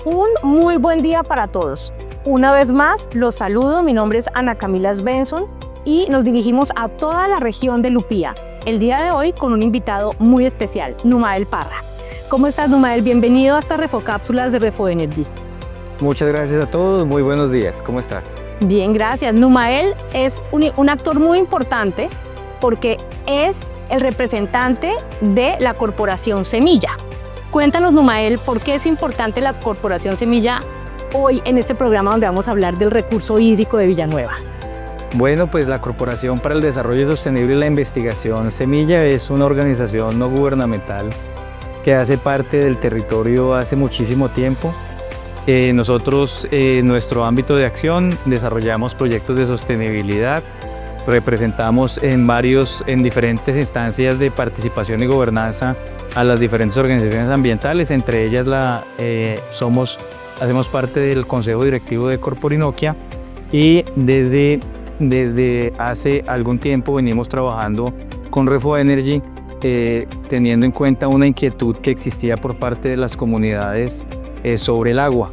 Un muy buen día para todos. Una vez más, los saludo. Mi nombre es Ana Camila Svensson y nos dirigimos a toda la región de Lupía. El día de hoy con un invitado muy especial, Numael Parra. ¿Cómo estás, Numael? Bienvenido a estas Refocápsulas de Refoenergy. Muchas gracias a todos, muy buenos días. ¿Cómo estás? Bien, gracias. Numael es un actor muy importante porque es el representante de la Corporación Semilla. Cuéntanos, Numael, ¿por qué es importante la Corporación Semilla hoy en este programa donde vamos a hablar del recurso hídrico de Villanueva? Bueno, pues la Corporación para el Desarrollo Sostenible y la Investigación Semilla es una organización no gubernamental que hace parte del territorio hace muchísimo tiempo. Nosotros, en nuestro ámbito de acción, desarrollamos proyectos de sostenibilidad, representamos en diferentes instancias de participación y gobernanza a las diferentes organizaciones ambientales, entre ellas hacemos parte del Consejo Directivo de Corporinoquia y desde hace algún tiempo venimos trabajando con Refoenergy, teniendo en cuenta una inquietud que existía por parte de las comunidades sobre el agua.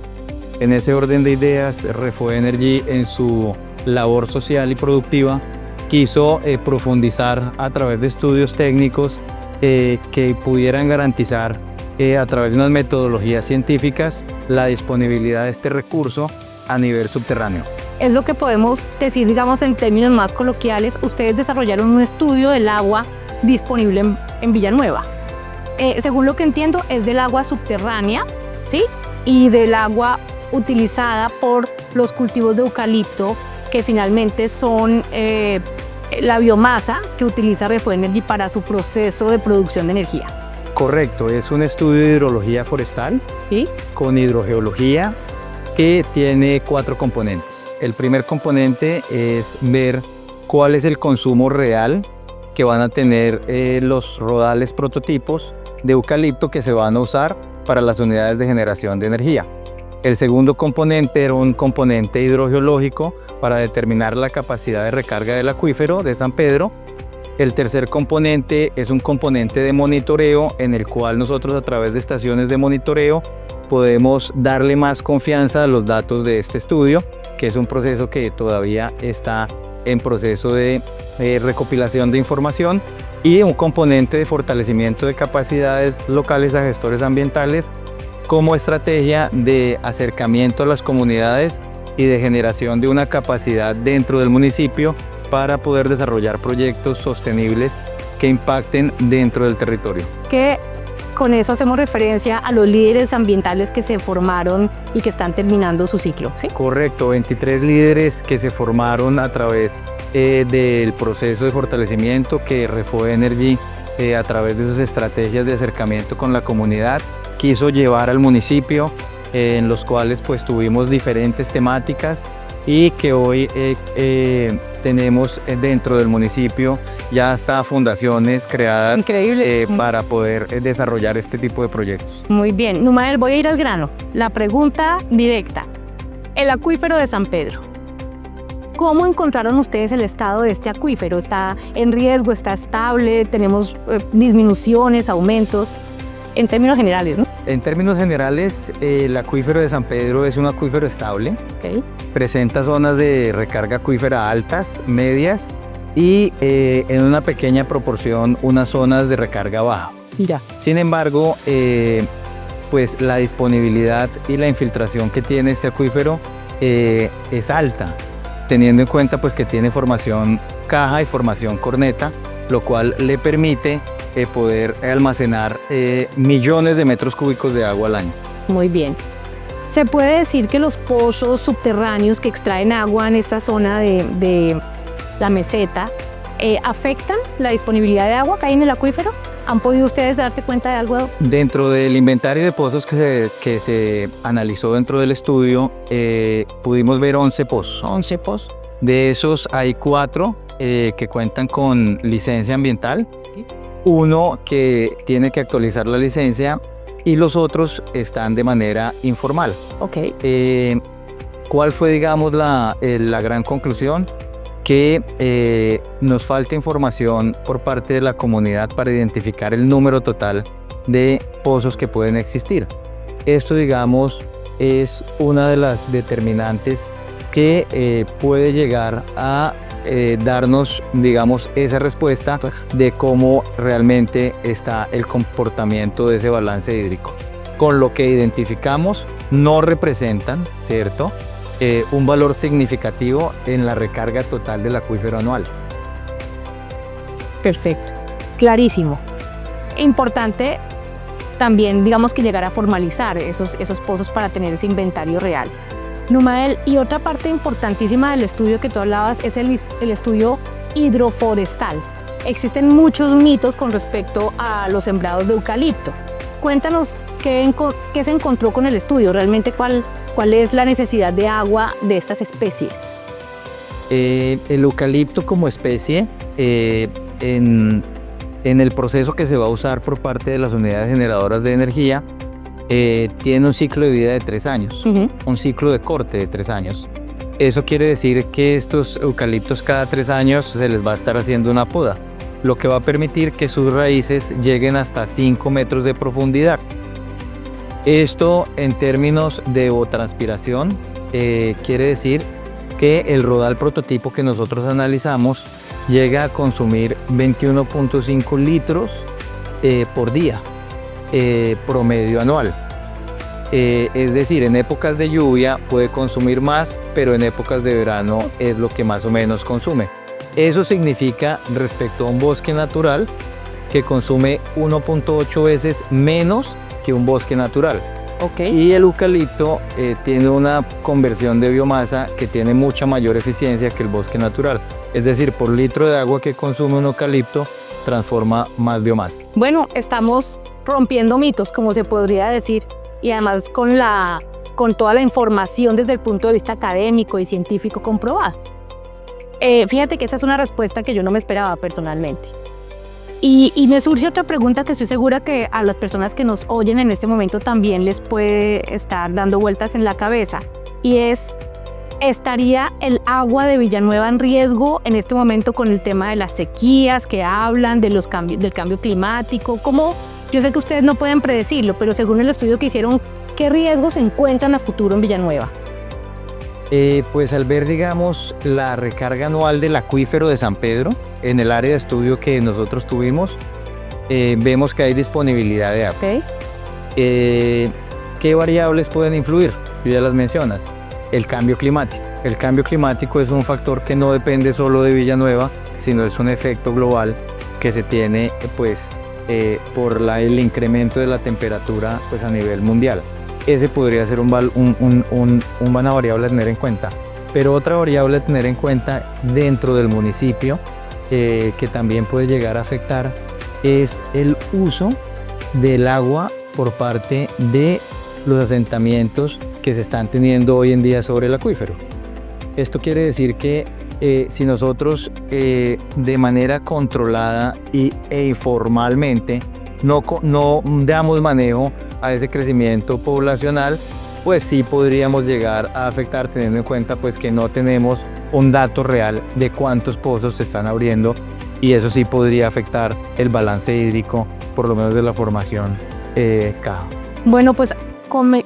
En ese orden de ideas, Refoenergy en su labor social y productiva quiso profundizar a través de estudios técnicos que pudieran garantizar a través de unas metodologías científicas la disponibilidad de este recurso a nivel subterráneo. Es lo que podemos decir, digamos, en términos más coloquiales. Ustedes desarrollaron un estudio del agua disponible en Villanueva. Según lo que entiendo, es del agua subterránea, ¿sí? Y del agua utilizada por los cultivos de eucalipto, que finalmente son la biomasa que utiliza Refoenergy para su proceso de producción de energía. Correcto, es un estudio de hidrología forestal, ¿sí?, con hidrogeología, que tiene 4 componentes. El primer componente es ver cuál es el consumo real que van a tener los rodales prototipos de eucalipto que se van a usar para las unidades de generación de energía. El segundo componente era un componente hidrogeológico para determinar la capacidad de recarga del acuífero de San Pedro. El tercer componente es un componente de monitoreo en el cual nosotros, a través de estaciones de monitoreo, podemos darle más confianza a los datos de este estudio, que es un proceso que todavía está en proceso de recopilación de información, y un componente de fortalecimiento de capacidades locales a gestores ambientales como estrategia de acercamiento a las comunidades y de generación de una capacidad dentro del municipio para poder desarrollar proyectos sostenibles que impacten dentro del territorio. Que con eso hacemos referencia a los líderes ambientales que se formaron y que están terminando su ciclo, ¿sí? Correcto, 23 líderes que se formaron a través del proceso de fortalecimiento que Refoenergy, a través de sus estrategias de acercamiento con la comunidad, quiso llevar al municipio, en los cuales pues tuvimos diferentes temáticas y que hoy tenemos dentro del municipio ya hasta fundaciones creadas para poder desarrollar este tipo de proyectos. Muy bien, Numael, voy a ir al grano. La pregunta directa, el acuífero de San Pedro. ¿Cómo encontraron ustedes el estado de este acuífero? ¿Está en riesgo? ¿Está estable? ¿Tenemos disminuciones, aumentos? En términos generales, ¿no? En términos generales, el acuífero de San Pedro es un acuífero estable. Okay. Presenta zonas de recarga acuífera altas, medias y en una pequeña proporción unas zonas de recarga baja. Ya. Sin embargo, pues la disponibilidad y la infiltración que tiene este acuífero es alta, teniendo en cuenta pues que tiene formación caja y formación corneta, lo cual le permite poder almacenar millones de metros cúbicos de agua al año. Muy bien. ¿Se puede decir que los pozos subterráneos que extraen agua en esta zona de la meseta afectan la disponibilidad de agua que hay en el acuífero? ¿Han podido ustedes darte cuenta de algo? Dentro del inventario de pozos que se analizó dentro del estudio, pudimos ver 11 pozos. 11 pozos. De esos hay 4 que cuentan con licencia ambiental, uno que tiene que actualizar la licencia y los otros están de manera informal. Okay. ¿Cuál fue, digamos, la gran conclusión? Que nos falta información por parte de la comunidad para identificar el número total de pozos que pueden existir. Esto, digamos, es una de las determinantes que puede llegar a darnos, digamos, esa respuesta de cómo realmente está el comportamiento de ese balance hídrico. Con lo que identificamos, no representan, ¿cierto?, un valor significativo en la recarga total del acuífero anual. Perfecto, clarísimo. Importante también, digamos, que llegar a formalizar esos pozos para tener ese inventario real. Numael, y otra parte importantísima del estudio que tú hablabas es el estudio hidroforestal. Existen muchos mitos con respecto a los sembrados de eucalipto. Cuéntanos qué se encontró con el estudio, realmente cuál es la necesidad de agua de estas especies. El eucalipto como especie, en el proceso que se va a usar por parte de las unidades generadoras de energía, tiene un ciclo de vida de 3 años, un ciclo de corte de 3 años. Eso quiere decir que estos eucaliptos cada 3 años se les va a estar haciendo una poda, lo que va a permitir que sus raíces lleguen hasta 5 metros de profundidad. Esto en términos de evapotranspiración quiere decir que el rodal prototipo que nosotros analizamos llega a consumir 21.5 litros por día promedio anual. Es decir, en épocas de lluvia puede consumir más, pero en épocas de verano es lo que más o menos consume. Eso significa, respecto a un bosque natural, que consume 1.8 veces menos que un bosque natural. Y el eucalipto tiene una conversión de biomasa que tiene mucha mayor eficiencia que el bosque natural. Es decir, por litro de agua que consume un eucalipto, transforma más biomasa. Bueno, estamos rompiendo mitos, como se podría decir, y además con toda la información desde el punto de vista académico y científico comprobado. Fíjate que esa es una respuesta que yo no me esperaba personalmente. Y me surge otra pregunta que estoy segura que a las personas que nos oyen en este momento también les puede estar dando vueltas en la cabeza, y es: ¿estaría el agua de Villanueva en riesgo en este momento con el tema de las sequías que hablan, del cambio climático? ¿Cómo? Yo sé que ustedes no pueden predecirlo, pero según el estudio que hicieron, ¿qué riesgos se encuentran a futuro en Villanueva? Pues al ver, digamos, la recarga anual del acuífero de San Pedro, en el área de estudio que nosotros tuvimos, vemos que hay disponibilidad de agua. ¿Qué variables pueden influir? Tú ya las mencionas. El cambio climático. El cambio climático es un factor que no depende solo de Villanueva, sino es un efecto global que se tiene por el incremento de la temperatura a nivel mundial. Ese podría ser una variable a tener en cuenta. Pero otra variable a tener en cuenta dentro del municipio, que también puede llegar a afectar, es el uso del agua por parte de los asentamientos que se están teniendo hoy en día sobre el acuífero. Esto quiere decir que si nosotros de manera controlada e informalmente no damos manejo a ese crecimiento poblacional, pues sí podríamos llegar a afectar, teniendo en cuenta pues que no tenemos un dato real de cuántos pozos se están abriendo, y eso sí podría afectar el balance hídrico, por lo menos de la formación CAJA. Bueno, pues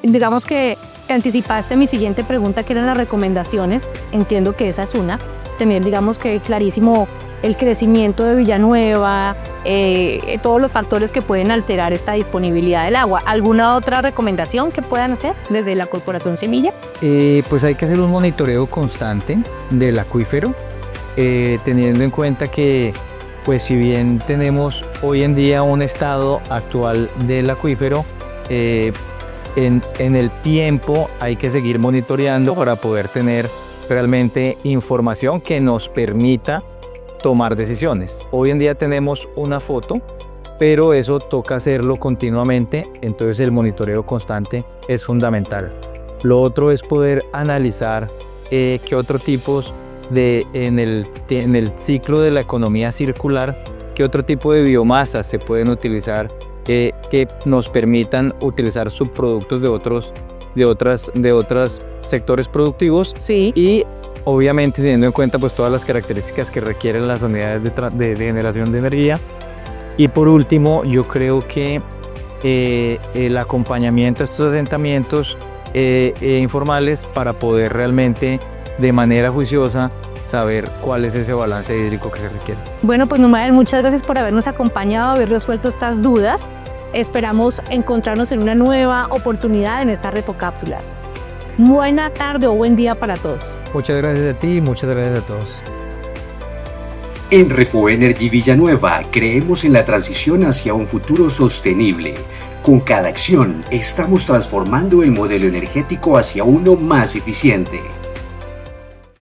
digamos que anticipaste mi siguiente pregunta, que eran las recomendaciones. Entiendo que esa es una, tener, digamos, que clarísimo el crecimiento de Villanueva, todos los factores que pueden alterar esta disponibilidad del agua. ¿Alguna otra recomendación que puedan hacer desde la Corporación Semilla? Pues hay que hacer un monitoreo constante del acuífero, teniendo en cuenta que, pues si bien tenemos hoy en día un estado actual del acuífero, en el tiempo hay que seguir monitoreando para poder tener realmente información que nos permita tomar decisiones. Hoy en día tenemos una foto, pero eso toca hacerlo continuamente, entonces el monitoreo constante es fundamental. Lo otro es poder analizar qué otros tipos en el ciclo de la economía circular, qué otro tipo de biomasas se pueden utilizar que nos permitan utilizar subproductos de otros sectores productivos. Sí. Y obviamente teniendo en cuenta pues todas las características que requieren las unidades de generación de energía. Y por último, yo creo que el acompañamiento a estos asentamientos informales para poder realmente de manera juiciosa saber cuál es ese balance hídrico que se requiere. Bueno, pues Numael, muchas gracias por habernos acompañado, haber resuelto estas dudas. Esperamos encontrarnos en una nueva oportunidad en estas Repocápsulas. Buena tarde o buen día para todos. Muchas gracias a ti y muchas gracias a todos. En Refoenergy Villanueva creemos en la transición hacia un futuro sostenible. Con cada acción estamos transformando el modelo energético hacia uno más eficiente.